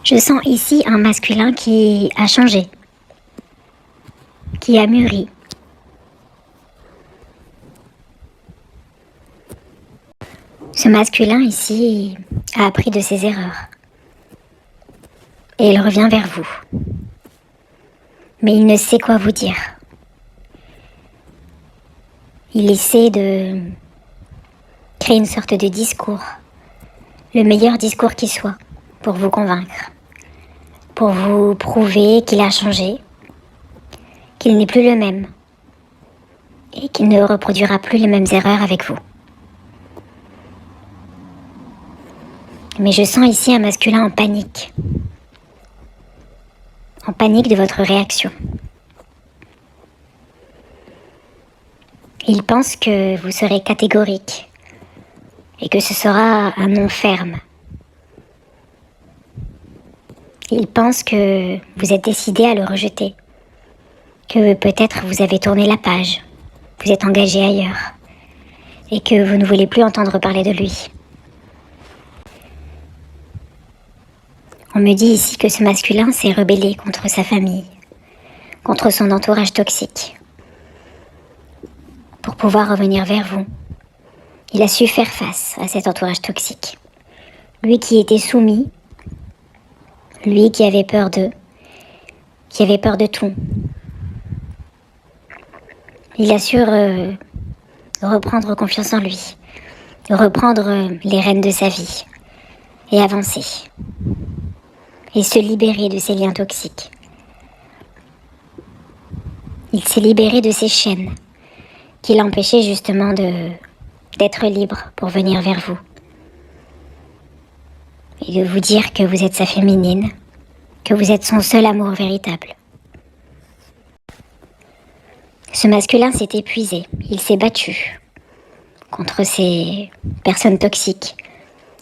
Je sens ici un masculin qui a changé, qui a mûri. Ce masculin ici a appris de ses erreurs. Et il revient vers vous. Mais il ne sait quoi vous dire. Il essaie de créer une sorte de discours. Le meilleur discours qui soit pour vous convaincre. Pour vous prouver qu'il a changé. Qu'il n'est plus le même. Et qu'il ne reproduira plus les mêmes erreurs avec vous. Mais je sens ici un masculin en panique. En panique de votre réaction. Il pense que vous serez catégorique et que ce sera un non ferme. Il pense que vous êtes décidé à le rejeter, que peut-être vous avez tourné la page, vous êtes engagé ailleurs et que vous ne voulez plus entendre parler de lui. On me dit ici que ce masculin s'est rebellé contre sa famille, contre son entourage toxique, pour pouvoir revenir vers vous. Il a su faire face à cet entourage toxique. Lui qui était soumis, lui qui avait peur d'eux, qui avait peur de tout. Il a su reprendre confiance en lui, reprendre les rênes de sa vie et avancer. Et se libérer de ces liens toxiques. Il s'est libéré de ces chaînes qui l'empêchaient justement d'être libre pour venir vers vous. Et de vous dire que vous êtes sa féminine, que vous êtes son seul amour véritable. Ce masculin s'est épuisé, il s'est battu contre ces personnes toxiques,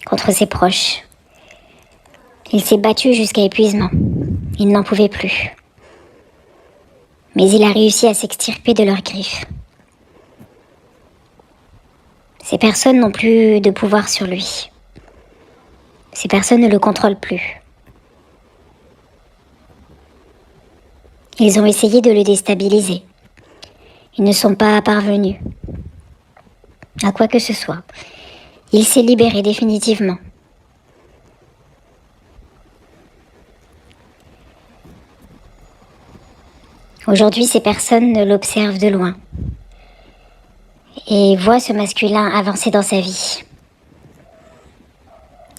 contre ses proches. Il s'est battu jusqu'à épuisement, il n'en pouvait plus. Mais il a réussi à s'extirper de leurs griffes. Ces personnes n'ont plus de pouvoir sur lui. Ces personnes ne le contrôlent plus. Ils ont essayé de le déstabiliser. Ils ne sont pas parvenus à quoi que ce soit. Il s'est libéré définitivement. Aujourd'hui, ces personnes l'observent de loin et voient ce masculin avancer dans sa vie.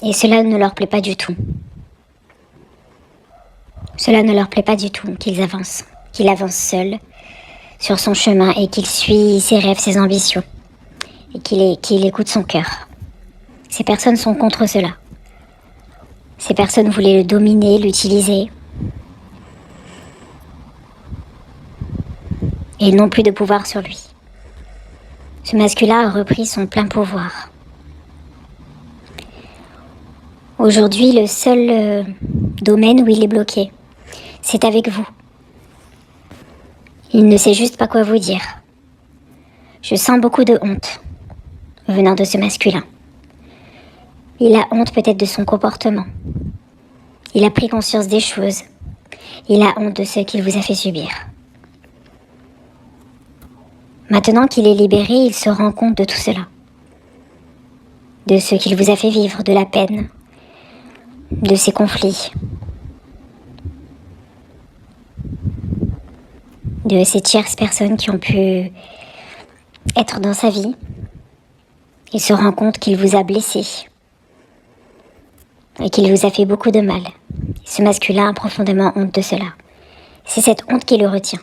Et cela ne leur plaît pas du tout. Cela ne leur plaît pas du tout qu'il avance seul sur son chemin et qu'il suit ses rêves, ses ambitions et qu'il écoute son cœur. Ces personnes sont contre cela. Ces personnes voulaient le dominer, l'utiliser et n'ont plus de pouvoir sur lui. Ce masculin a repris son plein pouvoir. Aujourd'hui, le seul domaine où il est bloqué, c'est avec vous. Il ne sait juste pas quoi vous dire. Je sens beaucoup de honte venant de ce masculin. Il a honte peut-être de son comportement. Il a pris conscience des choses. Il a honte de ce qu'il vous a fait subir. Maintenant qu'il est libéré, il se rend compte de tout cela. De ce qu'il vous a fait vivre, de la peine, de ces conflits, de ces tierces personnes qui ont pu être dans sa vie. Il se rend compte qu'il vous a blessé et qu'il vous a fait beaucoup de mal. Ce masculin a profondément honte de cela. C'est cette honte qui le retient.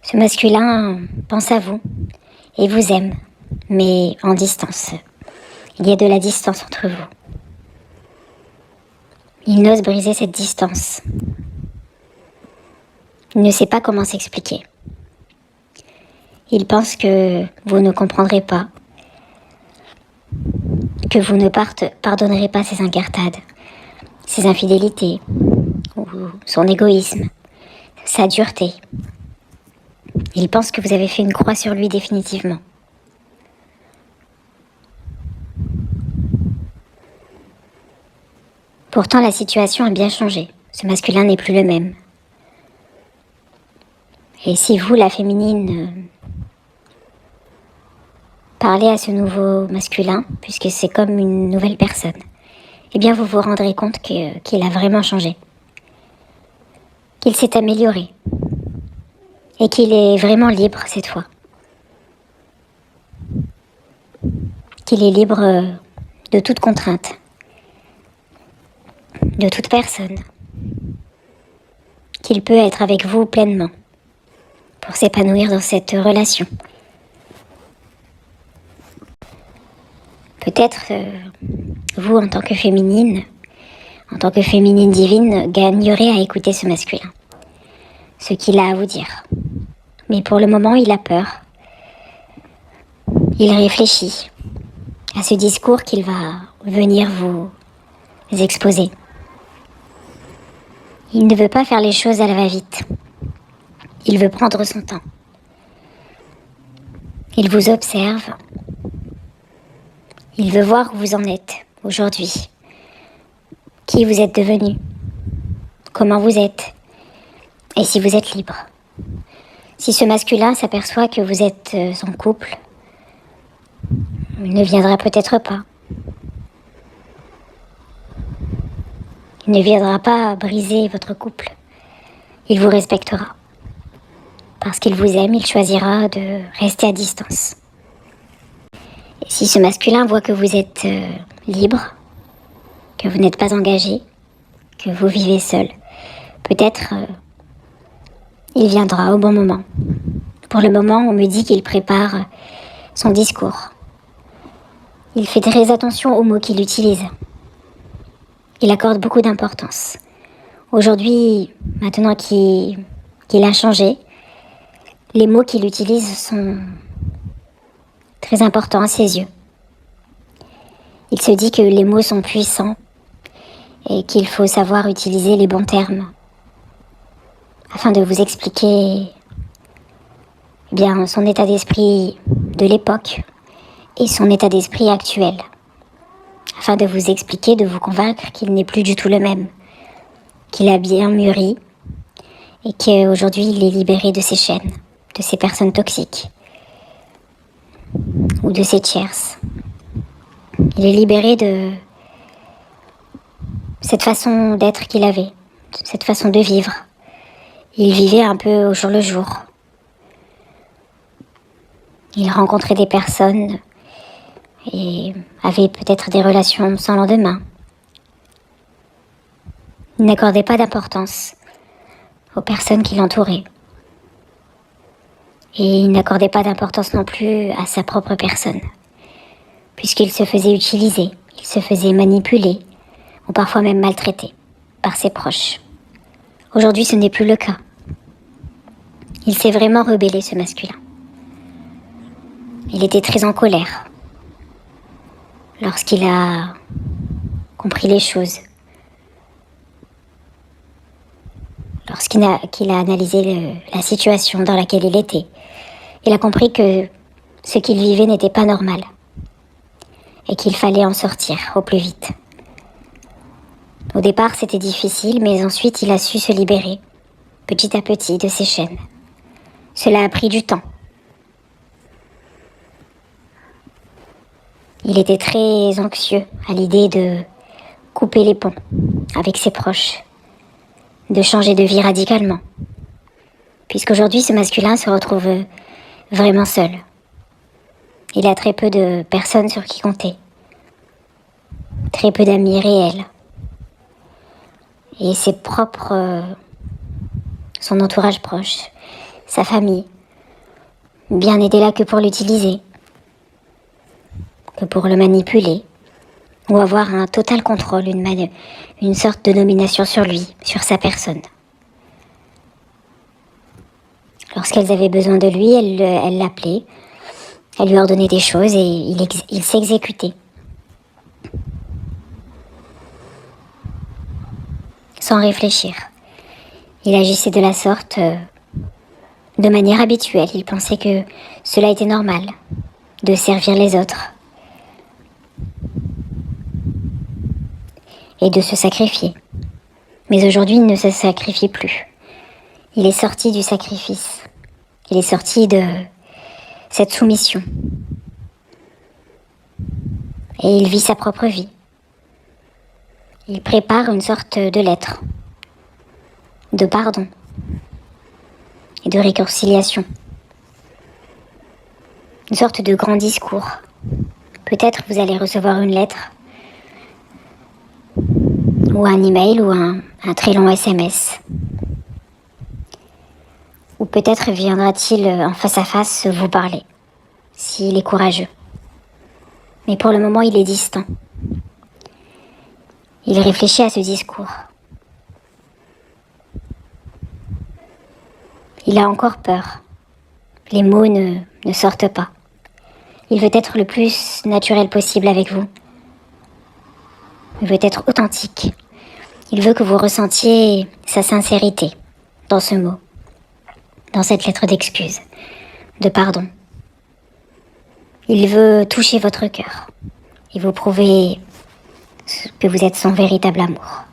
Ce masculin pense à vous et vous aime, mais en distance. Il y a de la distance entre vous. Il n'ose briser cette distance. Il ne sait pas comment s'expliquer. Il pense que vous ne comprendrez pas, que vous ne pardonnerez pas ses incartades, ses infidélités, ou son égoïsme, sa dureté. Il pense que vous avez fait une croix sur lui définitivement. Pourtant, la situation a bien changé. Ce masculin n'est plus le même. Et si vous, la féminine, parlez à ce nouveau masculin, puisque c'est comme une nouvelle personne, eh bien vous vous rendrez compte qu'il a vraiment changé. Qu'il s'est amélioré. Et qu'il est vraiment libre cette fois. Qu'il est libre de toute contrainte. De toute personne. Qu'il peut être avec vous pleinement. Pour s'épanouir dans cette relation. Peut-être vous, en tant que féminine divine, gagnerez à écouter ce masculin. Ce qu'il a à vous dire. Mais pour le moment, il a peur. Il réfléchit à ce discours qu'il va venir vous exposer. Il ne veut pas faire les choses à la va-vite. Il veut prendre son temps. Il vous observe. Il veut voir où vous en êtes aujourd'hui. Qui vous êtes devenu. Comment vous êtes. Et si vous êtes libre. Si ce masculin s'aperçoit que vous êtes en couple, il ne viendra peut-être pas. Il ne viendra pas briser votre couple. Il vous respectera. Parce qu'il vous aime, il choisira de rester à distance. Et si ce masculin voit que vous êtes libre, que vous n'êtes pas engagé, que vous vivez seul, peut-être il viendra au bon moment. Pour le moment, on me dit qu'il prépare son discours. Il fait très attention aux mots qu'il utilise. Il accorde beaucoup d'importance. Aujourd'hui, maintenant qu'il a changé, les mots qu'il utilise sont très importants à ses yeux. Il se dit que les mots sont puissants et qu'il faut savoir utiliser les bons termes afin de vous expliquer bien son état d'esprit de l'époque et son état d'esprit actuel, afin de vous expliquer, de vous convaincre qu'il n'est plus du tout le même, qu'il a bien mûri et qu'aujourd'hui il est libéré de ses chaînes, de ces personnes toxiques ou de ces tierces. Il est libéré de cette façon d'être qu'il avait, cette façon de vivre. Il vivait un peu au jour le jour. Il rencontrait des personnes et avait peut-être des relations sans lendemain. Il n'accordait pas d'importance aux personnes qui l'entouraient. Et il n'accordait pas d'importance non plus à sa propre personne, puisqu'il se faisait utiliser, il se faisait manipuler, ou parfois même maltraiter par ses proches. Aujourd'hui, ce n'est plus le cas. Il s'est vraiment rebellé, ce masculin. Il était très en colère lorsqu'il a compris les choses, lorsqu'il a analysé la situation dans laquelle il était. Il a compris que ce qu'il vivait n'était pas normal et qu'il fallait en sortir au plus vite. Au départ, c'était difficile, mais ensuite, il a su se libérer, petit à petit, de ses chaînes. Cela a pris du temps. Il était très anxieux à l'idée de couper les ponts avec ses proches, de changer de vie radicalement. Puisqu'aujourd'hui, ce masculin se retrouve vraiment seul. Il a très peu de personnes sur qui compter. Très peu d'amis réels. Et ses propres... son entourage proche, sa famille, bien n'était là que pour l'utiliser, que pour le manipuler, ou avoir un total contrôle, une sorte de domination sur lui, sur sa personne. Lorsqu'elles avaient besoin de lui, elles l'appelaient, elles lui ordonnaient des choses et il s'exécutait. Sans réfléchir. Il agissait de la sorte, de manière habituelle. Il pensait que cela était normal, de servir les autres. et de se sacrifier. Mais aujourd'hui, il ne se sacrifie plus. Il est sorti du sacrifice. Il est sorti de cette soumission. Et il vit sa propre vie. Il prépare une sorte de lettre, de pardon et de réconciliation. Une sorte de grand discours. Peut-être vous allez recevoir une lettre ou un email ou un très long SMS. Ou peut-être viendra-t-il en face à face vous parler, s'il est courageux. Mais pour le moment, il est distant. Il réfléchit à ce discours. Il a encore peur. Les mots ne sortent pas. Il veut être le plus naturel possible avec vous. Il veut être authentique. Il veut que vous ressentiez sa sincérité dans ce mot, dans cette lettre d'excuse, de pardon. Il veut toucher votre cœur et vous prouver que vous êtes son véritable amour.